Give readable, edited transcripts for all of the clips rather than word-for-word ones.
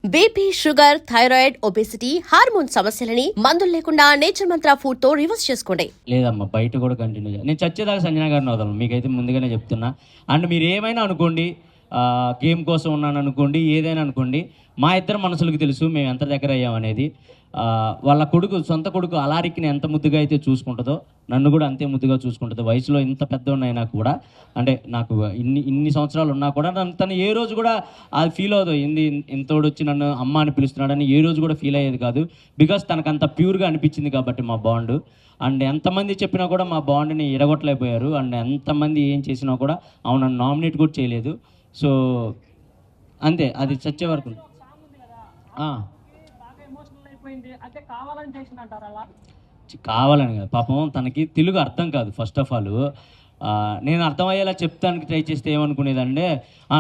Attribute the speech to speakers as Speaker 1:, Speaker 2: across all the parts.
Speaker 1: BP, sugar, thyroid, obesity, hormone సమస్యలని మందులు లేకుండా నేచర్ మంత్ర ఫుడ్ తో రివర్స్ చేసుకోండి.
Speaker 2: లేదమ్మా, బయట కూడా కంటిన్యూ చేయాలి. నేను చచ్చేదాకా సంజన గారిని వదలను, మీకైతే ముందుగానే చెప్తున్నా. అండ్ మీరు ఏమైనా అనుకోండి, గేమ్ కోసం ఉన్నాను అనుకోండి, ఏదైనా అనుకోండి, మా ఇద్దరు మనసులకు తెలుసు మేము ఎంత దగ్గర అయ్యామనేది. వాళ్ళ కొడుకు, సొంత కొడుకు అలారిక్ని ఎంత ముద్దుగా అయితే చూసుకుంటుందో నన్ను కూడా అంతే ముద్దుగా చూసుకుంటుంది. వయసులో ఇంత పెద్దవాడినైనా కూడా, అంటే నాకు ఇన్ని సంవత్సరాలు ఉన్నా కూడా తను ఏ రోజు కూడా అది ఫీల్ అవుతుంది. ఇంతోడు వచ్చి నన్ను అమ్మ అని పిలుస్తున్నాడని ఏ రోజు కూడా ఫీల్ అయ్యేది కాదు. బికాస్ తనకు అంత ప్యూర్గా అనిపించింది కాబట్టి మా బాండ్. అండ్ ఎంతమంది చెప్పినా కూడా మా బాండ్ని ఎడగొట్టలేకపోయారు. అండ్ ఎంతమంది ఏం చేసినా కూడా అవును నన్ను నామినేట్ కూడా చేయలేదు. సో అంతే, అది చచ్చే వరకు. కావాలని కాదు, పాపం తనకి తెలుగు అర్థం కాదు. ఫస్ట్ ఆఫ్ ఆల్ నేను అర్థమయ్యేలా చెప్తానికి ట్రై చేస్తే ఏమనుకునేదంటే,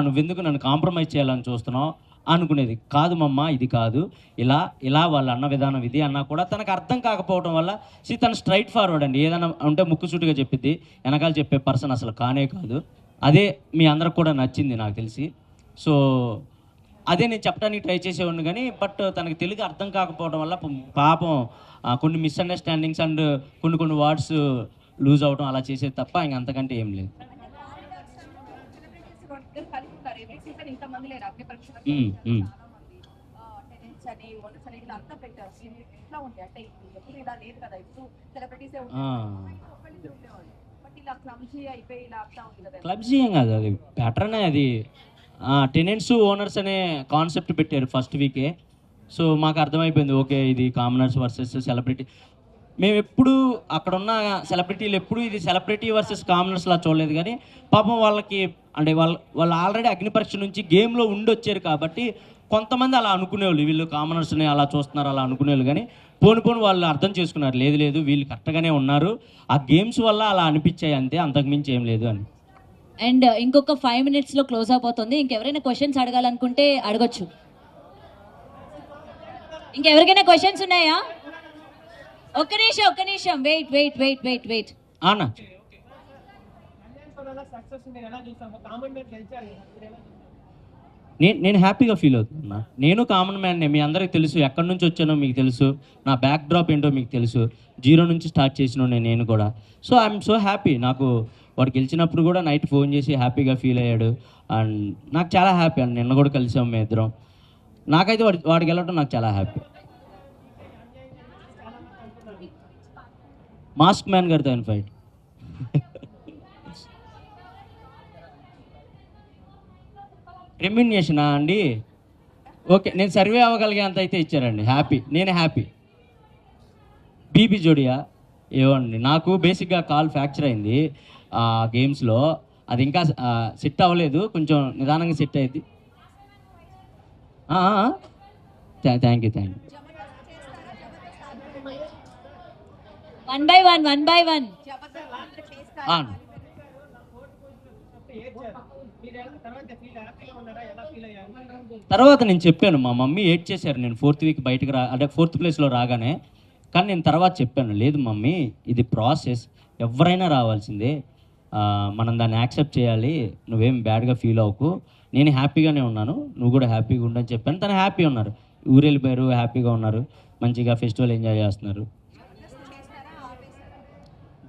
Speaker 2: నువ్వెందుకు నన్ను కాంప్రమైజ్ చేయాలని చూస్తున్నావు అనుకునేది. కాదు మమ్మ, ఇది కాదు, ఇలా వాళ్ళ అన్న విధానం ఇది అన్నా కూడా తనకు అర్థం కాకపోవడం వల్ల తను స్ట్రైట్ ఫార్వర్డ్ అండి. ఏదైనా ఉంటే ముక్కుసూటిగా చెప్పిద్ది, వెనకాల చెప్పే పర్సన్ అసలు కానే కాదు. అదే మీ అందరికి కూడా నచ్చింది నాకు తెలిసి. సో అదే నేను చెప్పడానికి ట్రై చేసేవాడిని కానీ, బట్ తనకి తెలుగు అర్థం కాకపోవడం వల్ల పాపం కొన్ని మిస్అండర్స్టాండింగ్స్ అండ్ కొన్ని వర్డ్స్ లూజ్ అవడం అలా చేసేది తప్ప ఇంక అంతకంటే ఏం లేదు. క్లబ్స్ ఏం కాదు, అది ప్యాటర్నే. అది టెనెంట్స్ ఓనర్స్ అనే కాన్సెప్ట్ పెట్టారు ఫస్ట్ వీకే. సో మాకు అర్థమైపోయింది, ఓకే ఇది కామనర్స్ వర్సెస్ సెలబ్రిటీ. మేము ఎప్పుడు అక్కడ ఉన్న సెలబ్రిటీలు ఎప్పుడు ఇది సెలబ్రిటీ వర్సెస్ కామనర్స్లా చూడలేదు. కానీ పాపం వాళ్ళకి అంటే వాళ్ళు ఆల్రెడీ అగ్ని పరీక్ష నుంచి గేమ్లో ఉండొచ్చారు కాబట్టి కొంతమంది అలా అనుకునేవాళ్ళు, వీళ్ళు కామనర్స్ని అలా చూస్తున్నారు అలా అనుకునేవాళ్ళు. కానీ పోను వాళ్ళు అర్థం చేసుకున్నారు, లేదు వీళ్ళు కరెక్ట్గానే ఉన్నారు, ఆ గేమ్స్ వల్ల అలా అనిపించాయి అంతే, అంతకుమించి ఏం లేదు అని.
Speaker 3: అండ్ ఇంకొక 5 minutesలో క్లోజ్ అయిపోతుంది. ఇంకెవరైనా క్వశ్చన్స్ అడగాలనుకుంటే అడగొచ్చు. ఇంకెవరికైనా క్వశ్చన్స్ ఉన్నాయా? ఒక్క నిమిషం వెయిట్.
Speaker 2: అన్నా నేను హ్యాపీగా ఫీల్ అవుతున్నా. నేను కామన్ మ్యాన్నే, మీ అందరికీ తెలుసు. ఎక్కడి నుంచి వచ్చానో మీకు తెలుసు, నా బ్యాక్ డ్రాప్ ఏంటో మీకు తెలుసు. 0 నుంచి స్టార్ట్ చేసిన నేను కూడా. So I'm so happy. నాకు వాడు గెలిచినప్పుడు కూడా నైట్ ఫోన్ చేసి హ్యాపీగా ఫీల్ అయ్యాడు. అండ్ నాకు చాలా హ్యాపీ. అండ్ నిన్న కూడా కలిసాం మేము ఇద్దరం. నాకైతే వాడికి వెళ్ళటం నాకు చాలా హ్యాపీ. మాస్క్ మ్యాన్ గారితో ఆయన ఫైట్. రెమ్యునేషనా అండి? ఓకే, నేను సర్వే అవ్వగలిగేంత అయితే ఇచ్చారండి. నేను హ్యాపీ. బీబీ జోడియా ఏవండి, నాకు బేసిక్గా కాల్ ఫ్రాక్చర్ అయింది గేమ్స్లో. అది ఇంకా సెట్ అవ్వలేదు, కొంచెం నిదానంగా సెట్ అయింది. Thank you.
Speaker 3: One by one.
Speaker 2: తర్వాత నేను చెప్పాను, మా మమ్మీ ఏడ్ చేశారు నేను 4th వీక్ బయటకు అంటే 4th ప్లేస్లో రాగానే. కానీ నేను తర్వాత చెప్పాను, లేదు మమ్మీ ఇది ప్రాసెస్, ఎవరైనా రావాల్సిందే, మనం దాన్ని యాక్సెప్ట్ చేయాలి, నువ్వేం బ్యాడ్గా ఫీల్ అవ్వకు, నేను హ్యాపీగానే ఉన్నాను, నువ్వు కూడా హ్యాపీగా ఉండని చెప్పాను. తను హ్యాపీ ఉన్నారు, ఊరెళ్ళిపోయారు, హ్యాపీగా ఉన్నారు, మంచిగా ఫెస్టివల్ ఎంజాయ్ చేస్తున్నారు.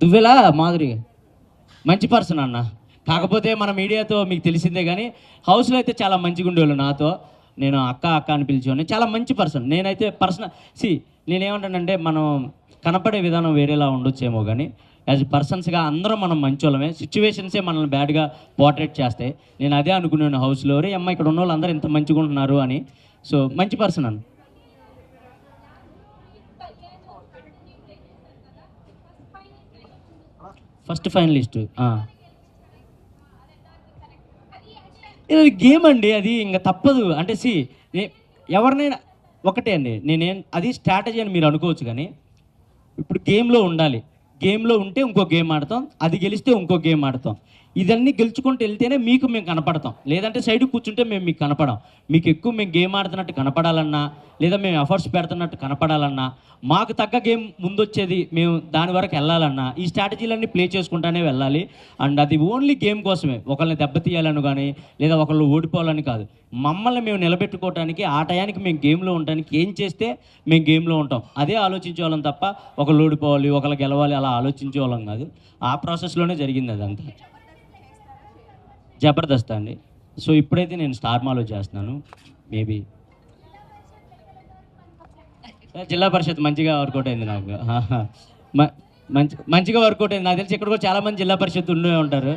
Speaker 2: దువ్వెలా మాధురి మంచి పర్సన్ అన్న. కాకపోతే మన మీడియాతో మీకు తెలిసిందే కానీ హౌస్లో అయితే చాలా మంచిగా ఉండేవాళ్ళు నాతో. నేను అక్క అని పిలిచేవాడిని. చాలా మంచి పర్సన్. నేనైతే నేనేమంటానంటే, మనం కనపడే విధానం వేరేలా ఉండొచ్చేమో కానీ యాజ్ పర్సన్స్గా అందరం మనం మంచోళ్ళమే. సిచ్యువేషన్సే మనల్ని బ్యాడ్గా పోర్ట్రేట్ చేస్తాయి. నేను అదే అనుకున్నాను హౌస్లో, రే అమ్మ ఇక్కడ ఉన్న వాళ్ళు అందరూ ఎంత మంచిగా ఉంటున్నారు అని. సో మంచి పర్సన్ అన్న. ఫస్ట్ ఫైనలిస్ట్ ఇది గేమ్ అండి, అది ఇంకా తప్పదు. అంటే ఎవరినైనా ఒకటే అండి, అది స్ట్రాటజీ అని మీరు అనుకోవచ్చు. కానీ ఇప్పుడు గేమ్లో ఉండాలి, గేమ్లో ఉంటే ఇంకో గేమ్ ఆడతాం, అది గెలిస్తే ఇంకో గేమ్ ఆడతాం. ఇదన్నీ గెలుచుకుంటూ వెళ్తేనే మీకు మేము కనపడతాం, లేదంటే సైడ్ కూర్చుంటే మేము మీకు కనపడం. మీకు ఎక్కువ మేము గేమ్ ఆడుతున్నట్టు కనపడాలన్నా, లేదా మేము ఎఫర్ట్స్ పెడుతున్నట్టు కనపడాలన్నా, మాకు తగ్గ గేమ్ ముందొచ్చేది మేము దాని వరకు వెళ్ళాలన్నా ఈ స్ట్రాటజీలన్నీ ప్లే చేసుకుంటానే వెళ్ళాలి. అండ్ అది ఓన్లీ గేమ్ కోసమే, ఒకళ్ళని దెబ్బతీయాలని కానీ లేదా ఒకళ్ళు ఓడిపోవాలని కాదు. మమ్మల్ని మేము నిలబెట్టుకోవడానికి, ఆ టయానికి మేము గేమ్లో ఉండడానికి ఏం చేస్తే మేము గేమ్లో ఉంటాం అదే ఆలోచించే వాళ్ళం తప్ప ఒకళ్ళు ఓడిపోవాలి ఒకళ్ళు గెలవాలి అలా ఆలోచించే వాళ్ళం కాదు. ఆ ప్రాసెస్లోనే జరిగింది అదంతా. జబర్దస్త్ అండి. సో ఇప్పుడైతే నేను స్టార్ మాలో చేస్తున్నాను. మేబీ జిల్లా పరిషత్ మంచిగా వర్కౌట్ అయింది నాకు. మంచిగా వర్కౌట్ అయింది. నాకు తెలిసి ఇక్కడ కూడా చాలామంది జిల్లా పరిషత్ ఉండే ఉంటారు.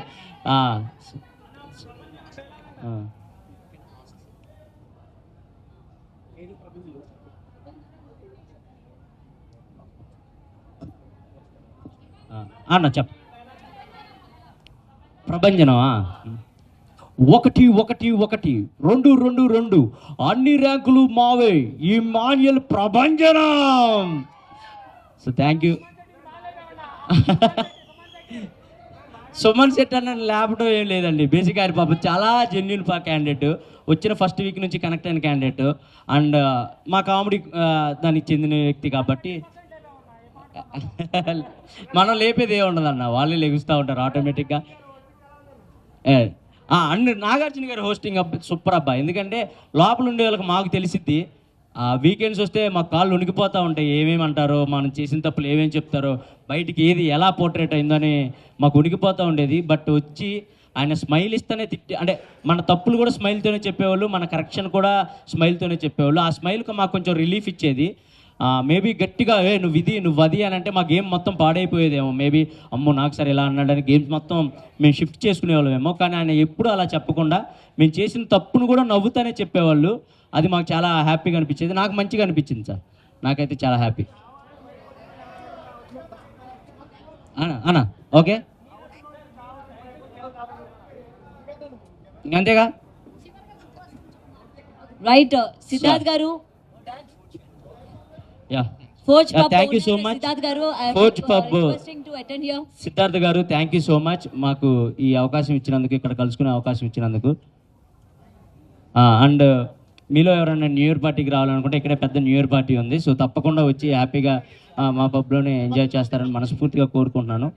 Speaker 2: అన్న చెప్ప ప్రభంజనమా? 1 1 1 2 2 2 అన్ని ర్యాంకులు మావే ఈ మాన్యుల్ ప్రభంజనం. So thank you. Suman Shetty అన్న లేపడం ఏం లేదండి. బేసిక్ ఆయన పాపం చాలా జెన్యున్ క్యాండిడేట్, వచ్చిన ఫస్ట్ వీక్ నుంచి కనెక్ట్ అయిన క్యాండిడేట్. అండ్ మా కామెడీ దానికి చెందిన వ్యక్తి కాబట్టి మనం లేపేది ఏ ఉండదన్న, వాళ్ళే లెగుస్తూ ఉంటారు ఆటోమేటిక్గా. అండ్ నాగార్జున గారు హోస్టింగ్ సూపర్ అబ్బా. ఎందుకంటే లోపల ఉండే వాళ్ళకి మాకు తెలిసిద్ది. వీకెండ్స్ వస్తే మా కాళ్ళు ఉనికిపోతూ ఉంటాయి, ఏమేమి అంటారో, మనం చేసిన తప్పులు ఏమేమి చెప్తారో, బయటికి ఏది ఎలా పోర్ట్రేట్ అయిందో అని మాకు ఉనికిపోతూ ఉండేది. బట్ వచ్చి ఆయన స్మైల్ ఇస్తేనే అంటే మన తప్పులు కూడా స్మైల్తోనే చెప్పేవాళ్ళు, మన కరెక్షన్ కూడా స్మైల్తోనే చెప్పేవాళ్ళు. ఆ స్మైల్కి మాకు కొంచెం రిలీఫ్ ఇచ్చేది. మేబీ గట్టిగా నువ్వు ఇది నువ్వు అది అని అంటే మా గేమ్ మొత్తం పాడైపోయేదేమో. మేబీ అమ్మో నాకు సరే ఇలా అన్నాడని గేమ్స్ మొత్తం మేము షిఫ్ట్ చేసుకునేవాళ్ళమేమో. కానీ ఆయన ఎప్పుడు అలా చెప్పకుండా మేము చేసిన తప్పును కూడా నవ్వుతానే చెప్పేవాళ్ళు. అది మాకు చాలా హ్యాపీగా అనిపించేది. నాకు మంచిగా అనిపించింది సార్, నాకైతే చాలా హ్యాపీ. అన్నా ఓకే అంతేగా.
Speaker 3: రైట్ సిద్ధార్థ్ గారు,
Speaker 2: thank you so much Siddharth గారు. థ్యాంక్ యూ సో మచ్ మాకు ఈ అవకాశం ఇచ్చినందుకు, ఇక్కడ కలుసుకునే అవకాశం ఇచ్చినందుకు. అండ్ మీలో ఎవరైనా న్యూ ఇయర్ పార్టీకి రావాలనుకుంటే ఇక్కడే పెద్ద న్యూ ఇయర్ పార్టీ ఉంది. సో తప్పకుండా వచ్చి హ్యాపీగా మా పబ్లోనే ఎంజాయ్ చేస్తారని మనస్ఫూర్తిగా కోరుకుంటున్నాను.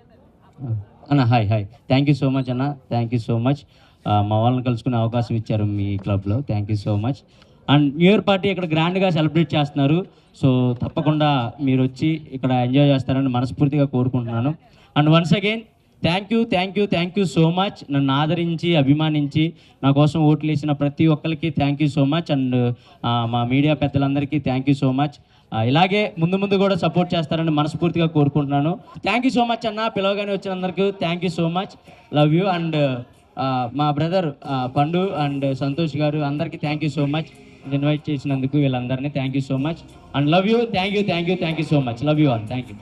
Speaker 2: అన్న hi hi, thank you so much అన్న, థ్యాంక్ యూ సో మచ్. మా వాళ్ళని కలుసుకునే అవకాశం ఇచ్చారు మీ క్లబ్లో, thank you so much. And new year party ఇక్కడ గ్రాండ్గా సెలబ్రేట్ చేస్తున్నారు. సో తప్పకుండా మీరు వచ్చి ఇక్కడ ఎంజాయ్ చేస్తారని మనస్ఫూర్తిగా కోరుకుంటున్నాను. And once again thank you so much. నన్ను ఆదరించి అభిమానించి నా కోసం ఓట్లు వేసిన ప్రతి ఒక్కరికి thank you so much. And మా మీడియా పెద్దలందరికీ థ్యాంక్ యూ సో మచ్. ఇలాగే ముందు కూడా సపోర్ట్ చేస్తారని మనస్ఫూర్తిగా కోరుకుంటున్నాను. థ్యాంక్ యూ సో మచ్ అన్న, పిలవగానే వచ్చినందరికీ thank you so much, love you. And మా బ్రదర్ పండు అండ్ సంతోష్ గారు అందరికీ thank you so much invite చేసినందుకు. వీళ్ళందరినీ thank you so much and love you. Thank you so much, love you all, thank you.